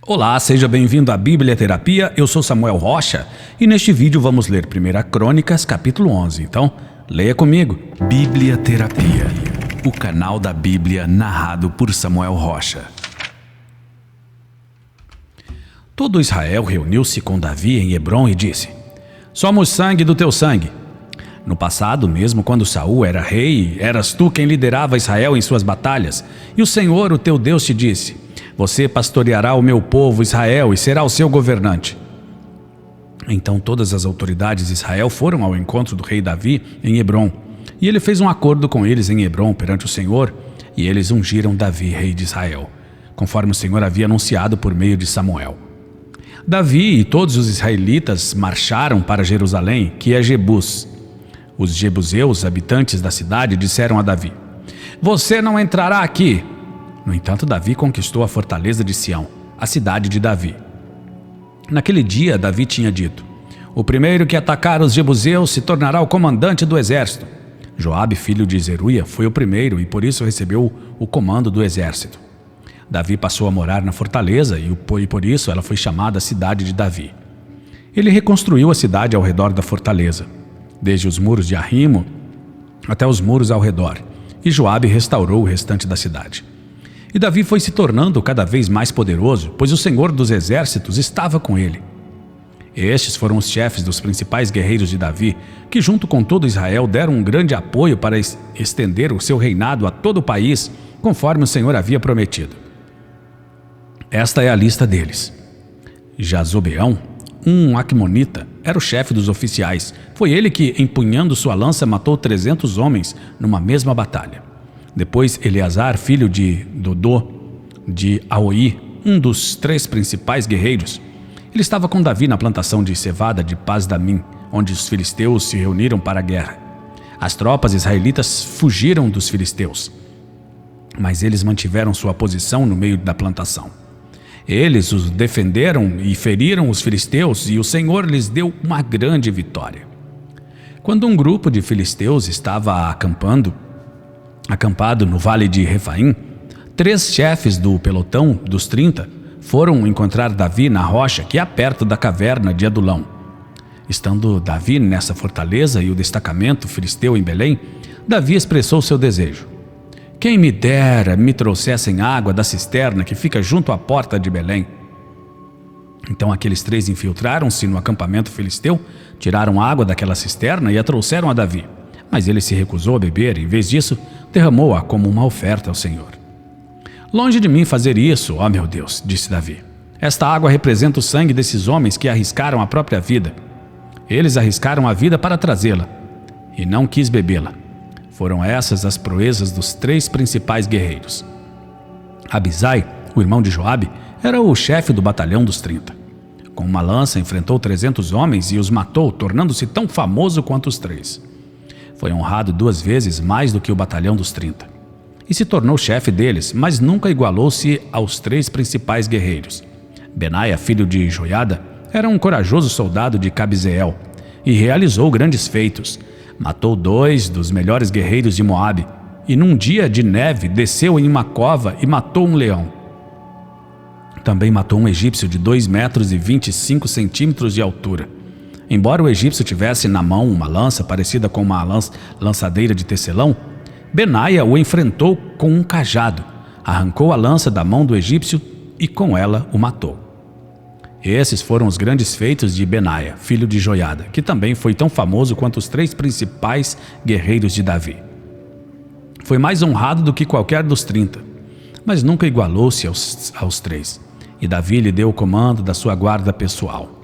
Olá, seja bem-vindo à Bíblia Terapia, eu sou Samuel Rocha e neste vídeo vamos ler 1 Crônicas, capítulo 11, então leia comigo. Bíblia Terapia, o canal da Bíblia narrado por Samuel Rocha. Todo Israel reuniu-se com Davi em Hebrom e disse: Somos sangue do teu sangue. No passado, mesmo quando Saul era rei, eras tu quem liderava Israel em suas batalhas, e o Senhor, o teu Deus, te disse: Você pastoreará o meu povo Israel e será o seu governante. Então todas as autoridades de Israel foram ao encontro do rei Davi em Hebrom, e ele fez um acordo com eles em Hebrom perante o Senhor, e eles ungiram Davi rei de Israel, conforme o Senhor havia anunciado por meio de Samuel. Davi e todos os israelitas marcharam para Jerusalém, que é Jebus. Os jebuseus, habitantes da cidade, disseram a Davi: Você não entrará aqui. No entanto, Davi conquistou a fortaleza de Sião, a cidade de Davi. Naquele dia, Davi tinha dito: O primeiro que atacar os jebuseus se tornará o comandante do exército. Joabe, filho de Zeruia, foi o primeiro e por isso recebeu o comando do exército. Davi passou a morar na fortaleza e por isso ela foi chamada Cidade de Davi. Ele reconstruiu a cidade ao redor da fortaleza, desde os muros de Arrimo até os muros ao redor, e Joabe restaurou o restante da cidade. E Davi foi se tornando cada vez mais poderoso, pois o Senhor dos exércitos estava com ele. Estes foram os chefes dos principais guerreiros de Davi, que junto com todo Israel deram um grande apoio para estender o seu reinado a todo o país, conforme o Senhor havia prometido. Esta é a lista deles. Jazobeão, um Aqumonita, era o chefe dos oficiais. Foi ele que, empunhando sua lança, matou 300 homens numa mesma batalha. Depois, Eleazar, filho de Dodô, de Aoi, um dos 3 principais guerreiros. Ele estava com Davi na plantação de cevada de Paz-Damim, onde os filisteus se reuniram para a guerra. As tropas israelitas fugiram dos filisteus, mas eles mantiveram sua posição no meio da plantação. Eles os defenderam e feriram os filisteus, e o Senhor lhes deu uma grande vitória. Quando um grupo de filisteus estava acampado no vale de Refaim, 3 chefes do pelotão dos 30 foram encontrar Davi na rocha que há perto da caverna de Adulão. Estando Davi nessa fortaleza e o destacamento filisteu em Belém, Davi expressou seu desejo: Quem me dera me trouxessem água da cisterna que fica junto à porta de Belém. Então aqueles 3 infiltraram-se no acampamento filisteu, tiraram água daquela cisterna e a trouxeram a Davi. Mas ele se recusou a beber e, em vez disso, derramou-a como uma oferta ao Senhor. Longe de mim fazer isso, ó meu Deus, disse Davi. Esta água representa o sangue desses homens que arriscaram a própria vida. Eles arriscaram a vida para trazê-la, e não quis bebê-la. Foram essas as proezas dos 3 principais guerreiros. Abisai, o irmão de Joabe, era o chefe do batalhão dos 30. Com uma lança enfrentou 300 homens e os matou, tornando-se tão famoso quanto os 3. Foi honrado 2 vezes mais do que o batalhão dos 30. E se tornou chefe deles, mas nunca igualou-se aos 3 principais guerreiros. Benaia, filho de Joiada, era um corajoso soldado de Cabzeel e realizou grandes feitos. Matou 2 dos melhores guerreiros de Moabe, e num dia de neve desceu em uma cova e matou um leão. Também matou um egípcio de 2 metros e 25 centímetros de altura. Embora o egípcio tivesse na mão uma lança parecida com uma lançadeira de tecelão, Benaia o enfrentou com um cajado, arrancou a lança da mão do egípcio e com ela o matou. Esses foram os grandes feitos de Benaia, filho de Joiada, que também foi tão famoso quanto os 3 principais guerreiros de Davi. Foi mais honrado do que qualquer dos 30, mas nunca igualou-se aos 3, e Davi lhe deu o comando da sua guarda pessoal.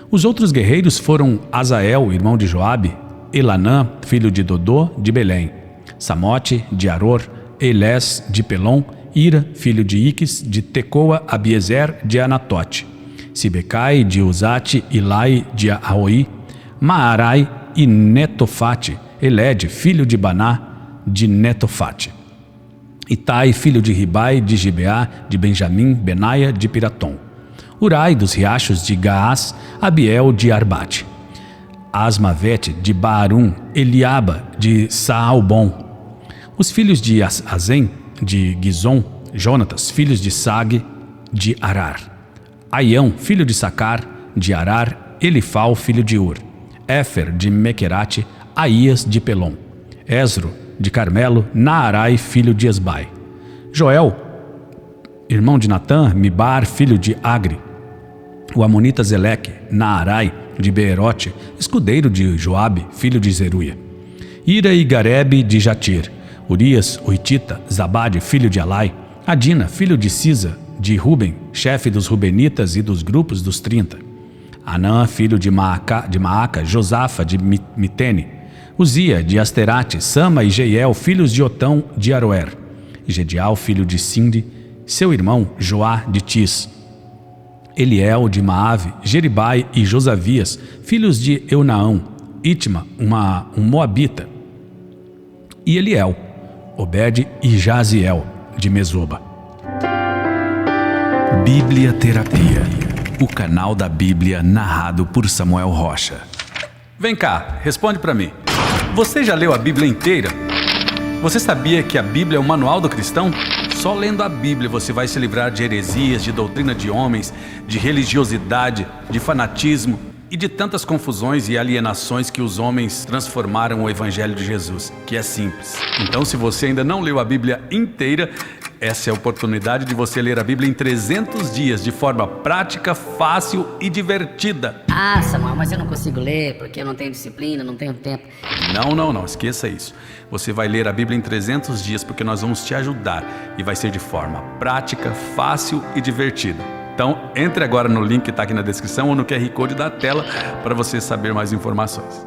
Os outros guerreiros foram Azael, irmão de Joabe, Elanã, filho de Dodô, de Belém, Samote, de Aror, Elés, de Pelom, Ira, filho de Iques, de Tecoa, Abiezer, de Anatote, Sibecai, de Uzate, Ilai, de Aoi, Maarai e Netofate, Elede, filho de Baná, de Netofate, Itai, filho de Ribai, de Gibeá, de Benjamim, Benaia, de Piratom, Urai, dos riachos de Gaás, Abiel, de Arbate, Asmavete, de Baarum, Eliaba, de Saalbom, os filhos de Azem, de Gizom, Jonatas, filhos de Sag, de Arar, Aião, filho de Sacar, de Arar, Elifal, filho de Ur, Éfer, de Mequerate, Aías, de Pelom, Esro, de Carmelo, Naarai, filho de Esbai, Joel, irmão de Natã, Mibar, filho de Agri, o amonita Zeleque, Naarai, de Beerote, escudeiro de Joabe, filho de Zeruia, Ira e Garebe, de Jatir, Urias, o hitita, Zabade, filho de Alai, Adina, filho de Sisa, de Ruben, chefe dos Rubenitas e dos grupos dos 30, Anã, filho de Maaca, Josafa, de Mitene, Uzia, de Asterate, Sama e Jeiel, filhos de Otão, de Aroer, Gedial, filho de Sinde, seu irmão Joá, de Tis, Eliel, de Maave, Jeribai e Josavias, filhos de Eunaão, Itma, um moabita, e Eliel, Obed e Jaziel, de Mesoba. Bíblia Terapia, o canal da Bíblia narrado por Samuel Rocha. Vem cá, responde pra mim. Você já leu a Bíblia inteira? Você sabia que a Bíblia é o manual do cristão? Só lendo a Bíblia você vai se livrar de heresias, de doutrina de homens, de religiosidade, de fanatismo e de tantas confusões e alienações que os homens transformaram o Evangelho de Jesus, que é simples. Então, se você ainda não leu a Bíblia inteira, essa é a oportunidade de você ler a Bíblia em 300 dias, de forma prática, fácil e divertida. Ah, Samuel, mas eu não consigo ler porque eu não tenho disciplina, não tenho tempo. Não, esqueça isso. Você vai ler a Bíblia em 300 dias porque nós vamos te ajudar e vai ser de forma prática, fácil e divertida. Então, entre agora no link que está aqui na descrição ou no QR Code da tela para você saber mais informações.